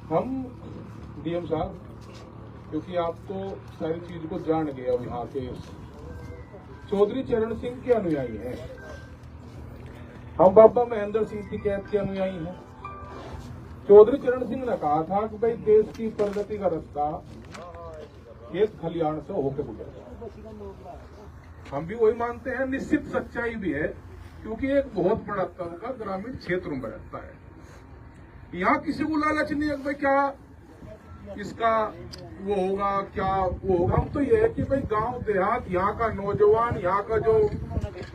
हम डीएम साहब, क्योंकि आप तो सारी चीज को जान गए, अब यहाँ के चौधरी चरण सिंह के अनुयायी हैं, हम बाबा महेंद्र सिंह की कैद के अनुयायी हैं। चौधरी चरण सिंह ने कहा था कि भाई देश की प्रगति का रास्ता खेत खलियान से होकर गुजरता। हम भी वही मानते हैं, निश्चित सच्चाई भी है, क्योंकि एक बहुत बड़ा तबका ग्रामीण क्षेत्रों में रहता है। यहाँ किसी को लालच नहीं है कि भाई क्या इसका वो होगा, क्या वो होगा। हम तो ये है कि भाई गांव देहात, यहाँ का नौजवान, यहाँ का जो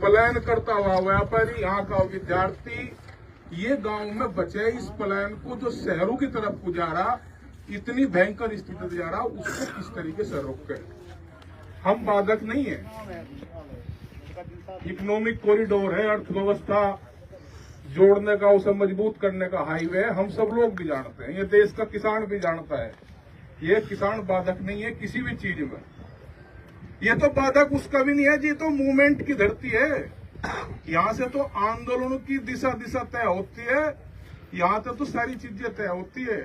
पलायन करता हुआ व्यापारी, यहाँ का विद्यार्थी, ये गांव में बचे। इस पलायन को जो शहरों की तरफ को जा रहा, इतनी भयंकर स्थिति में जा रहा, उसको किस तरीके से रोके। हम बाधक नहीं है, इकोनॉमिक कॉरिडोर है, अर्थव्यवस्था जोड़ने का, उसे मजबूत करने का हाईवे है, हम सब लोग भी जानते हैं, ये देश का किसान भी जानता है। ये किसान बाधक नहीं है किसी भी चीज में। ये तो बाधक उसका भी नहीं है जी, तो मूवमेंट की धरती है। यहाँ से तो आंदोलनों की दिशा तय होती है, यहाँ से तो सारी चीजें तय होती है।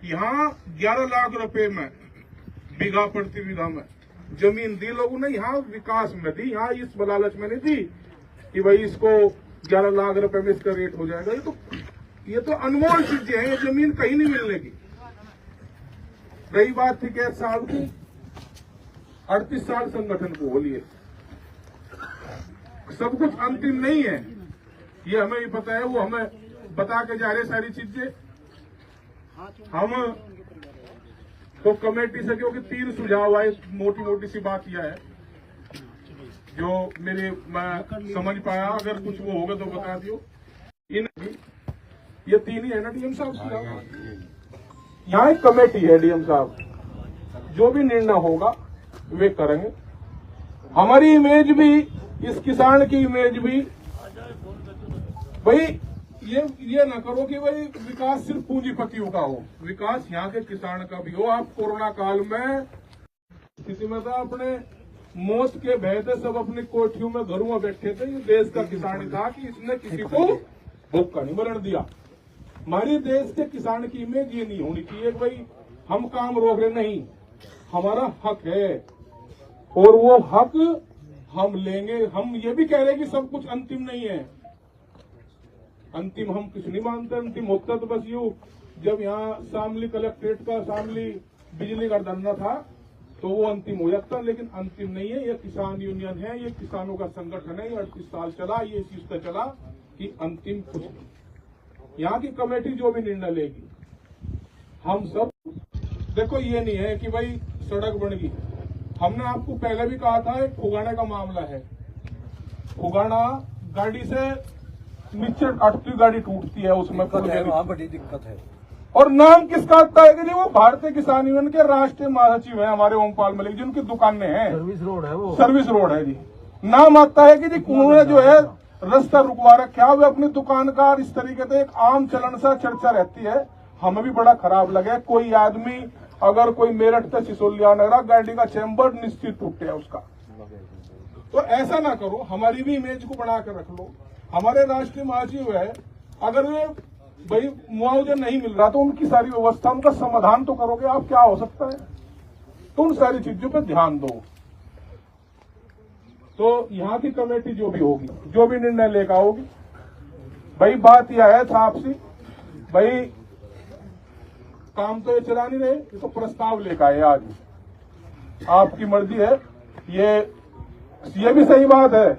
यहाँ 11 लाख रुपए में बीघा प्रति बीघा में जमीन दी लोगों ने, यहाँ विकास में दी, यहाँ इस लालच में नहीं दी कि भाई इसको 11 लाख रुपए में इसका रेट हो जाएगा। ये तो अनमोल चीजें हैं, ये जमीन कहीं नहीं मिलने की। रही बात थी कैद साहब की, 38 साल संगठन को हो लिए, सब कुछ अंतिम नहीं है, ये हमें ही पता है। वो हमें बता के जा रहे सारी चीजें। हम तो कमेटी से, क्योंकि 3 सुझाव आए, मोटी मोटी सी बात यह है जो मैं समझ पाया, अगर कुछ वो होगा तो बता दियो। ये 3 ही है ना डीएम साहब। यहाँ एक कमेटी है डीएम साहब, जो भी निर्णय होगा वे करेंगे। हमारी इमेज भी, इस किसान की इमेज भी, भाई ये ना करो कि भाई विकास सिर्फ पूंजीपतियों का हो, विकास यहाँ के किसान का भी हो। आप कोरोना काल में किसी में था, अपने मौत के भय से सब अपनी कोठियों में, घरों में बैठे थे। ये देश का किसान था कि इसने किसी को भूख का नहीं मरण दिया। हमारे देश के किसान की इमेज ये नहीं होनी चाहिए कि भाई हम काम रोक रहे, नहीं, हमारा हक है और वो हक हम लेंगे। हम ये भी कह रहे हैं कि सब कुछ अंतिम नहीं है, अंतिम हम कुछ नहीं मानते। अंतिम होता तो बस यूं, जब यहाँ शामली कलेक्ट्रेट का, शामली बिजली का धरना था, तो वो अंतिम हो जाता, लेकिन अंतिम नहीं है। ये किसान यूनियन है, ये किसानों का संगठन है, ये 38 साल चला, ये इस चीज पे चला कि अंतिम कुछ नहीं। यहाँ की कमेटी जो भी निर्णय लेगी, हम सब देखो, ये नहीं है कि भाई सड़क बन गई। हमने आपको पहले भी कहा था, एक फुगाने का मामला है। फुगाना गाड़ी से नीचे अटती गाड़ी टूटती है, उसमें बड़ी दिक्कत है। और नाम किसका आता है कि नहीं, वो भारतीय किसान यूनियन के राष्ट्रीय महासचिव है हमारे ओमपाल मलिक, जिनकी दुकानें हैं, सर्विस रोड है, वो सर्विस रोड है जी। नाम आता है कि जी उन्होंने जो है रास्ता रुकवा रखा है, वे अपनी दुकान का, इस तरीके से एक आम चलन सा चर्चा रहती है। हमें भी बड़ा खराब लगे, कोई आदमी अगर कोई मेरठ से सिसोलिया नगरा गाड़ी का चैम्बर निश्चित टूटे उसका, तो ऐसा ना करो। हमारी भी इमेज को बना कर रख लो। हमारे राष्ट्रीय महासचिव है, अगर वे भाई मुआवजा नहीं मिल रहा तो उनकी सारी व्यवस्था, उनका समाधान तो करोगे आप, क्या हो सकता है, तो उन सारी चीजों पर ध्यान दो। तो यहाँ की कमेटी जो भी होगी, जो भी निर्णय लेकर होगी, भाई बात यह है साहब सी, भाई काम तो ये चला नहीं रहे, ये तो प्रस्ताव लेकर आए आज, आपकी मर्जी है। ये भी सही बात है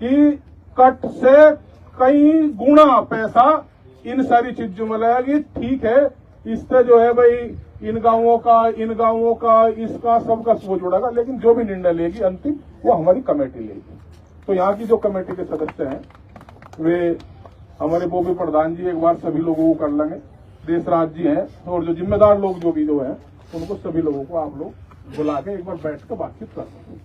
कि कट से कई गुना पैसा इन सारी चीजों में लगेगी, ठीक है। इससे जो है भाई इन गांवों का इसका सबका वो जुड़ेगा, लेकिन जो भी निर्णय लेगी अंतिम, वो हमारी कमेटी लेगी। तो यहाँ की जो कमेटी के सदस्य हैं, वे हमारे बोबी प्रधान जी एक बार सभी लोगों को कर लेंगे, देशराज जी हैं, और जो जिम्मेदार लोग जो भी जो है, उनको सभी लोगों को आप लोग बुला के एक बार बैठ कर बातचीत कर सकते हैं।